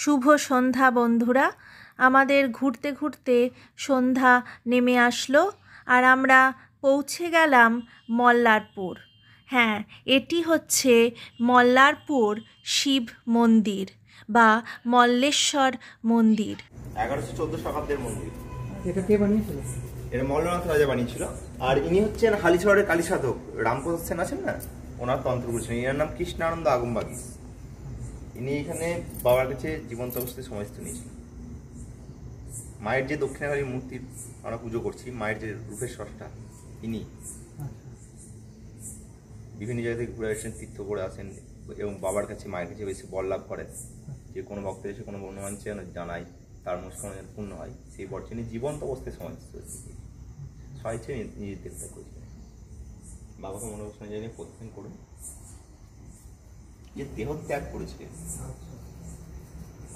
শুভ সন্ধ্যা বন্ধুরা। আমাদের ঘুরতে ঘুরতে সন্ধ্যা নেমে আসলো আর আমরা পৌঁছে গেলাম মল্লারপুর। হ্যাঁ, এটি হচ্ছে মল্লারপুর শিব মন্দির বা মল্লেশ্বর মন্দির। 1114 শতাব্দীর মন্দির। এটা কে বানিয়েছিল? এটা মল্লনাথ রাজা বানিয়েছিল। আর ইনি হচ্ছেন হালিশহরের কালী সাধক রামপ্রসাদ সেন আছেন না, ওনার তন্ত্রগুরু ছিলেন। এনার নাম কৃষ্ণানন্দ আগমবাগী। ইনি এখানে বাবার কাছে জীবন্ত অবস্থায় সমাধিস্থ নিয়েছিলেন। মায়ের যে দক্ষিণাকালীর মূর্তি আমরা পুজো করছি, মায়ের যে রূপের স্রষ্টা ইনি বিভিন্ন জায়গা থেকে ঘুরে আসেন, তীর্থ করে আসেন এবং বাবার কাছে মায়ের কাছে বেশি বর লাভ করেন। যে কোনো ভক্তের এসে কোনো বর্ণমাঞ্চে জানায় তার মনস্কামনা যেন পূর্ণ হয়, সেই বর তিনি জীবন্ত অবস্থায় সমাধিস্থ স্বইচ্ছে নিজের দেবতা করেছিলেন। বাবাকে মনোবাসনা জানিয়ে প্রতিদিন করুন যে দেহ ত্যাগ করেছিলেন।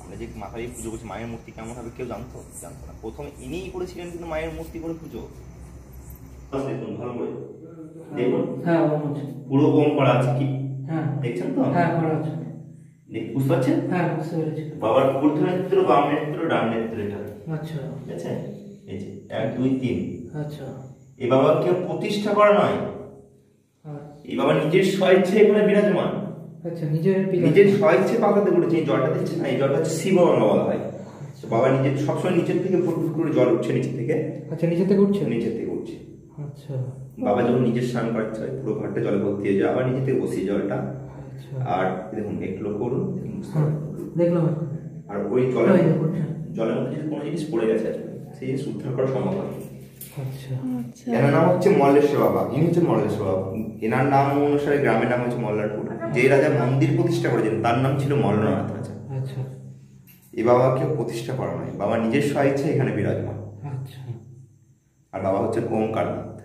আমরা যে মাথায় পুজো করছি, মায়ের মূর্তি কেমন হবে কেউ জানতো না। প্রথমে ইনিই করেছিলেন কিন্তু মায়ের মূর্তি করে পুজো। দেখুন ভালো করে দেখুন, হ্যাঁ পুরো ওম করা আছে কি? হ্যাঁ দেখছেন তো? হ্যাঁ করা আছে। বুঝতে পারছেন? হ্যাঁ বুঝতে পেরেছি। বাবার ঊর্ধ্ব নেত্র, বাম নেত্র, ডান নেত্র, এটা আচ্ছা ঠিক আছে। এই যে 1 2 3। আচ্ছা, এই বাবা কেউ প্রতিষ্ঠা করা নয়, এই বাবা নিজের স্বইচ্ছে এখানে বিরাজমান। আচ্ছা, নিজের স্বইচ্ছে পাতাতে করেছে। এই জলটা দিচ্ছে না, এই জলটা হচ্ছে শিব গঙ্গা বলা হয়। বাবা নিজের সবসময় নিচের থেকে ফুট করে জল উঠছে নিচে থেকে। আচ্ছা, নিচে থেকে উঠছে? নিচে থেকে উঠছে। আচ্ছা, বাবা যখন নিজের স্নান করতে হয় পুরো ঘরটা জলে ভর্তি হয়ে যায়, আবার নিচে থেকে বসিয়ে জলটা। আর দেখুন একটু লক্ষ্য করুন, দেখলাম। আর ওই জলের মধ্যে যদি কোনো জিনিস পড়ে গেছে সেই জিনিস উদ্ধার করা সম্ভব হয়। আচ্ছা, এনার নাম হচ্ছে মল্লেশ্বর বাবা। ইনি হচ্ছে মল্লেশ্বর বাবা। এনার নাম অনুসারে গ্রামের নাম হচ্ছে মল্লারপুর। যে রাজা মন্দির প্রতিষ্ঠা করেছেন তার নাম ছিল মল্লনাথ রাজা। আচ্ছা, এই বাবাকে প্রতিষ্ঠা করা নয়, বাবা নিজের স্বইচ্ছে এখানে বিরাজমান। আচ্ছা, আর বাবা হচ্ছেন ওমকারনাথ।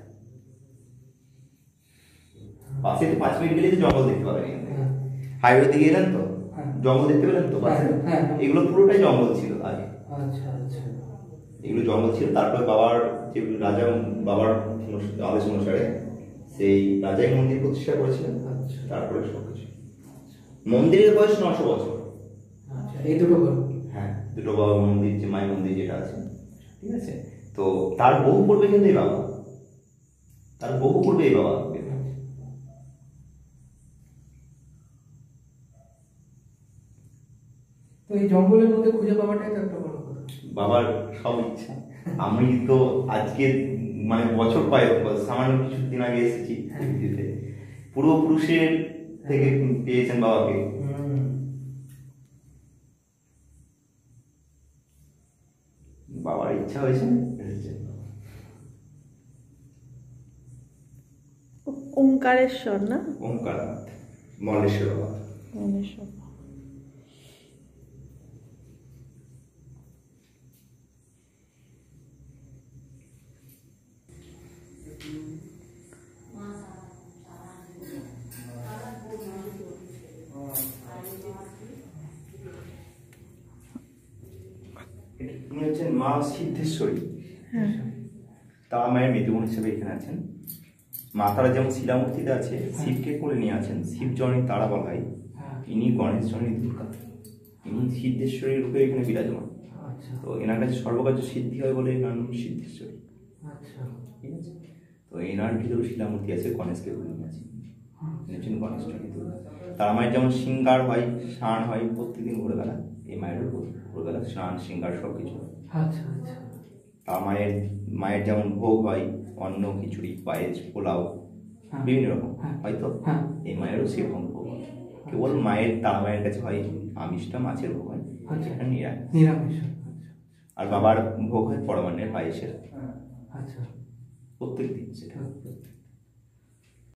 পাশে 5 মিনিট গেলে জঙ্গল দেখতে পাবেন। হাইওয়ে দিকে গেলেন তো জঙ্গল দেখতে পেলেন তো পাশে? এগুলো পুরোটাই জঙ্গল ছিল আগে। আচ্ছা আচ্ছা, এগুলো জঙ্গল ছিল। তারপর বাবার যে রাজা, বাবার আদেশ অনুসারে সেই রাজাই মন্দির প্রতিষ্ঠা করেছিলেন। তারপরে সবকিছু। মন্দিরের বয়স 900 বছর। আচ্ছা, এই দুটো ঘর? হ্যাঁ, দুটো বাবা মন্দির, যে মায়ের মন্দির যেটা আছে, ঠিক আছে। তো তার বহু পূর্বে কিন্তু এই বাবা, তার বহু পূর্বে এই বাবা। তো এই জঙ্গলের মধ্যে খুঁজে পাওয়াটাই তো একটা বড় কথা। বাবার সব ইচ্ছা। আমি তো আজকে মানে বছর পাই সামান্য কিছুদিন আগে এসেছি পৃথিবীতে, পূর্বপুরুষের থেকে পেয়েছেন বাবাকে। বাবার ইচ্ছা হয়েছে। ওঙ্কারেশ্বর না? ওমকারনাথ, মল্লেশ্বর বাবা। মল্লেশ্বর। উনি হচ্ছেন মা সিদ্ধেশ্বরী। তারা মায়ের মৃত্যুগুণ হিসেবে এখানে আছেন। মা তারা যেমন শিলামূর্তিতে আছে, শিবকে কোলে নিয়ে আছেন। শিব জননী তারা বলা হয়, ইনি গণেশ জননী দুর্গা। ইনি সিদ্ধেশ্বরী রূপে এখানে বিরাজমান। তো এনার কাছে সর্বকার্য সিদ্ধি হয় বলে এনার নাম সিদ্ধেশ্বরী। ঠিক আছে। তো এনার ভিতরে শিলামূর্তি আছে, গণেশকে কোলে নিয়ে আছে। হচ্ছেন গণেশ জননী দুর্গা। তারা মায়ের যেমন শৃঙ্গার হয়, স্নান হয় প্রত্যেকদিন ভোরবেলা, এই মায়ের ভোরবেলা স্নান শৃঙ্গার সব কিছু হয়। আচ্ছা আচ্ছা। তারা মায়ের যেমন ভোগ হয়, অন্ন, খিচুড়ি, পায়েস, পোলাও, বিভিন্ন রকম হয়তো এই মায়েরও সেরকম ভোগ হয়। কেবল তারা মায়ের কাছে হয় আমিষটা, মাছের ভোগ হয়, নিরামিষ। আর বাবার ভোগ হয় পরমান্নের পায়েসের। আচ্ছা, প্রত্যেক দিন সেটা।